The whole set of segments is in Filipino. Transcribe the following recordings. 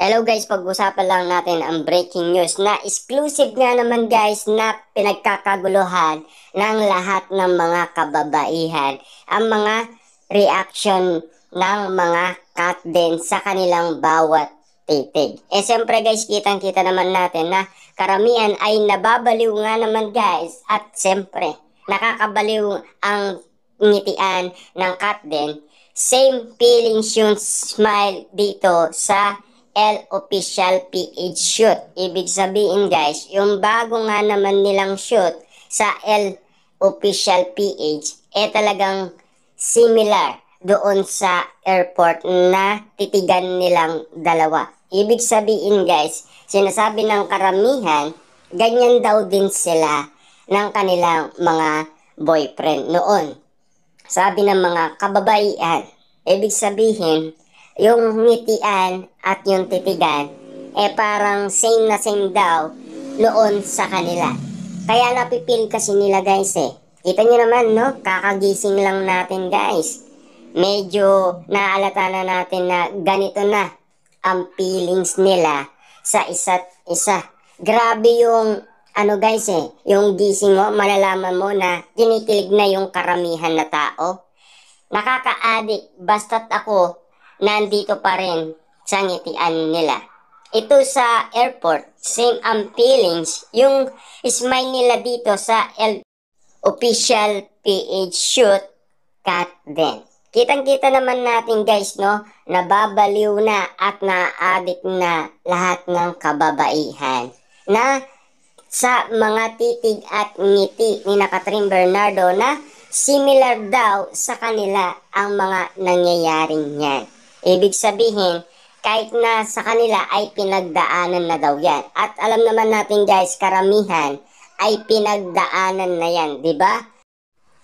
Hello guys, pag-usapan lang natin ang breaking news na exclusive nga naman guys na pinagkakaguluhan ng lahat ng mga kababaihan. Ang mga reaction ng mga cat din sa kanilang bawat titig. Siyempre guys, kitang-kita naman natin na karamihan ay nababaliw nga naman guys. At siyempre, nakakabaliw ang ngitian ng cat din. Same feelings yung smile dito sa Official PH shoot. Ibig sabihin guys, yung bago nga naman nilang shoot sa Official PH, talagang similar doon sa airport na titigan nilang dalawa. Ibig sabihin guys, sinasabi ng karamihan, ganyan daw din sila ng kanilang mga boyfriend noon. Sabi ng mga kababaihan, ibig sabihin, yung ngitian at yung titigan, parang same na same daw noon sa kanila. Kaya napipil kasi nila guys Kita nyo naman no, kakagising lang natin guys. Medyo naalata na natin na ganito na ang feelings nila sa isa't isa. Grabe yung ano guys yung gising mo, malalaman mo na kinikilig na yung karamihan na tao. Nakaka-addict, basta't ako nandito pa rin sa ngitian nila. Ito sa airport, same ang feelings. Yung smile nila dito sa Official PH shoot, cat din. Kitang-kita naman natin guys, no, nababaliw na at na-addict na lahat ng kababaihan na sa mga titig at ngiti ni Catherine Bernardo na similar daw sa kanila ang mga nangyayaring yan. Ibig sabihin, kahit na sa kanila ay pinagdaanan na daw yan. At alam naman natin guys, karamihan ay pinagdaanan na yan, di ba?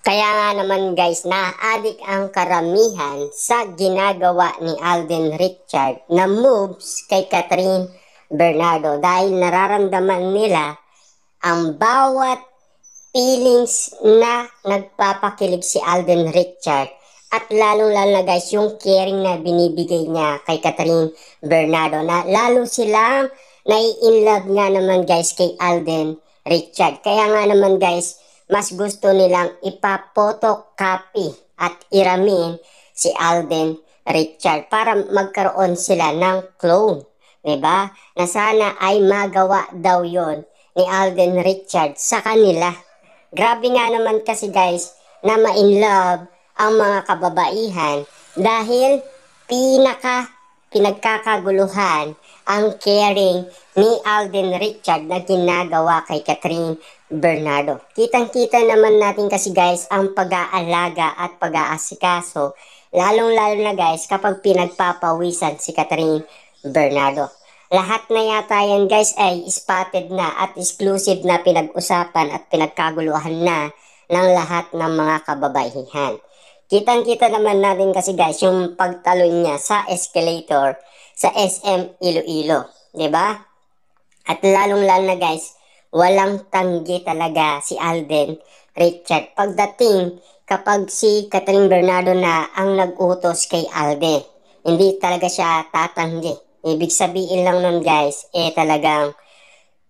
Kaya nga naman guys, na-addict ang karamihan sa ginagawa ni Alden Richard na moves kay Catherine Bernardo dahil nararamdaman nila ang bawat feelings na nagpapakilig si Alden Richard. At lalong-lalo na guys, yung caring na binibigay niya kay Catherine Bernardo na lalo silang nai-inlove nga naman guys kay Alden Richard. Kaya nga naman guys, mas gusto nilang ipapotocopy at iramin si Alden Richard para magkaroon sila ng clone. Diba? Na sana ay magawa daw yon ni Alden Richard sa kanila. Grabe nga naman kasi guys na ma-inlove ang mga kababaihan dahil pinagkakaguluhan ang caring ni Alden Richard na ginagawa kay Catherine Bernardo. Kitang-kita naman natin kasi guys ang pag-aalaga at pag-aasikaso, lalong-lalo na guys kapag pinagpapawisan si Catherine Bernardo. Lahat na yata yan guys ay spotted na at exclusive na pinag-usapan at pinagkaguluhan na ng lahat ng mga kababaihan. Kitang-kita naman natin kasi guys yung pagtalon niya sa escalator sa SM Iloilo, 'di ba? At lalong-lalo na guys, walang tanggi talaga si Alden Richard pagdating kapag si Catherine Bernardo na ang nag-utos kay Alden. Hindi talaga siya tatanggi. Ibig sabihin lang nun guys, talagang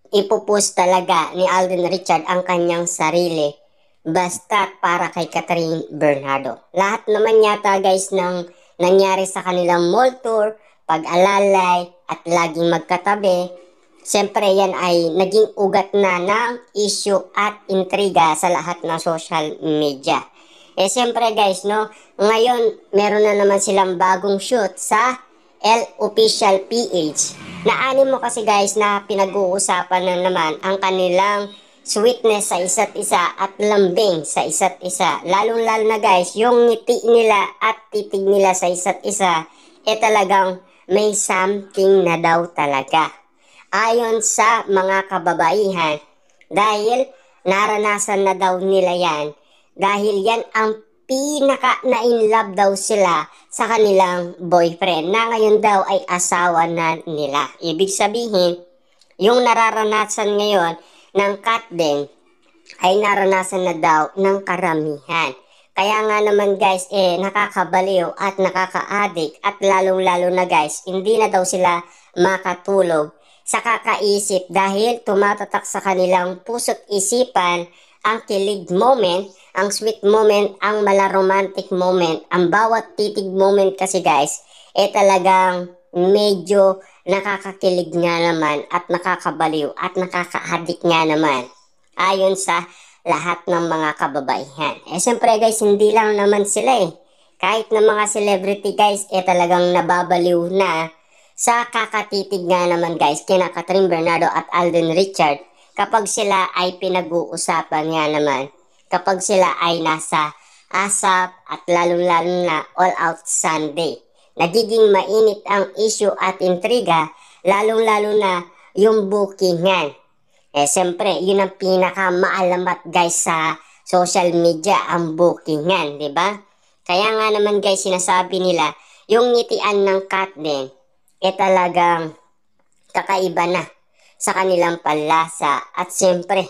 ipupus talaga ni Alden Richard ang kanyang sarili basta para kay Catherine Bernardo. Lahat naman yata guys ng nangyari sa kanilang mall tour, pag-alalay at laging magkatabi, siyempre yan ay naging ugat na ng issue at intriga sa lahat ng social media. Siyempre guys, no, ngayon meron na naman silang bagong shoot sa Official PH. Naanin mo kasi guys na pinag-uusapan na naman ang kanilang sweetness sa isa't isa at lambing sa isa't isa. Lalong-lalo na guys, yung ngiti nila at titig nila sa isa't isa, talagang may something na daw talaga. Ayon sa mga kababaihan, dahil naranasan na daw nila yan, dahil yan ang pinaka na-inlove daw sila sa kanilang boyfriend na ngayon daw ay asawa na nila. Ibig sabihin, yung nararanasan ngayon ng cat din ay naranasan na daw ng karamihan. Kaya nga naman guys, nakakabaliw at nakaka-addict at lalong-lalo na guys, hindi na daw sila makatulog sa kakaisip dahil tumatatak sa kanilang puso't isipan ang kilig moment, ang sweet moment, ang malaromantic moment, ang bawat titig moment kasi guys, talagang medyo nakakakilig nga naman at nakakabaliw at nakaka-addict nga naman. Ayon sa lahat ng mga kababaihan. Siyempre guys, hindi lang naman sila Kahit na mga celebrity guys, talagang nababaliw na sa kakatitig nga naman guys, kina Catherine Bernardo at Alden Richard kapag sila ay pinag-uusapan nga naman. Kapag sila ay nasa ASAP at lalong-lalo na All Out Sunday. Nagiging mainit ang issue at intriga, lalong-lalo na yung bookingan. Siyempre, yun ang pinaka-maalamat guys sa social media, ang bookingan, di ba? Kaya nga naman guys, sinasabi nila, yung ngitian ng cat din, talagang kakaiba na sa kanilang palasa. At siyempre,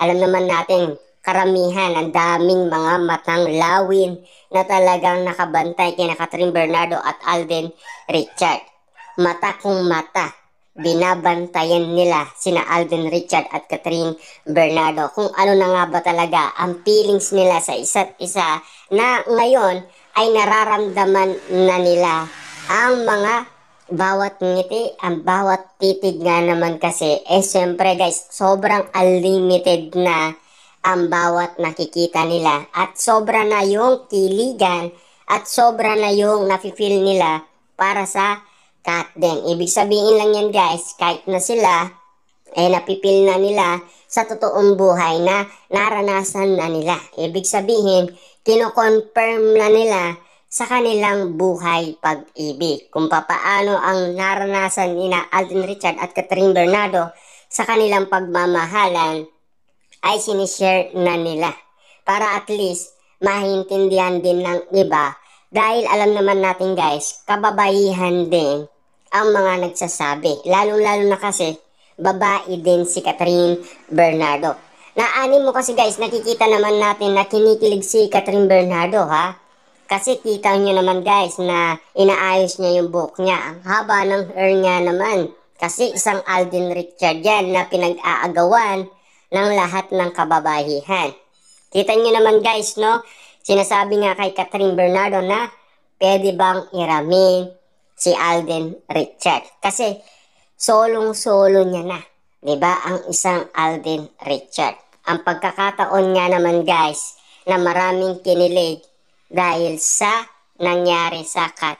alam naman natin, karamihan, ang daming mga matang lawin na talagang nakabantay kina Catherine Bernardo at Alden Richard. Mata kung mata. Binabantayan nila sina Alden Richard at Catherine Bernardo kung ano na nga ba talaga ang feelings nila sa isa't isa na ngayon ay nararamdaman na nila ang mga bawat ngiti, ang bawat titig nga naman kasi syempre guys, sobrang unlimited na ang bawat nakikita nila at sobra na yung kiligan at sobra na yung nafe-feel nila para sa cat din. Ibig sabihin lang yan guys, kahit na sila napipil na nila sa totoong buhay na naranasan na nila. Ibig sabihin, kino-confirm na nila sa kanilang buhay pag-ibig. Kung papaano ang naranasan nina Alden Richard at Catherine Bernardo sa kanilang pagmamahalan ay sinishare na nila. Para at least maintindihan din ng iba dahil alam naman natin guys, kababaihan din ang mga nagsasabi. Lalo-lalo na kasi, babae din si Catherine Bernardo. Naanin mo kasi guys, nakikita naman natin na kinikilig si Catherine Bernardo ha. Kasi kita nyo naman guys na inaayos niya yung buhok niya. Ang haba ng hair niya naman. Kasi isang Alden Richard yan na pinag-aagawan ng lahat ng kababaihan. Kita nyo naman guys no, sinasabi nga kay Catherine Bernardo na pwede bang iramin si Alden Richard. Kasi solong-solo niya na. 'Di ba? Ang isang Alden Richard. Ang pagkakataon nga naman guys na maraming kinilig dahil sa nangyari sa cat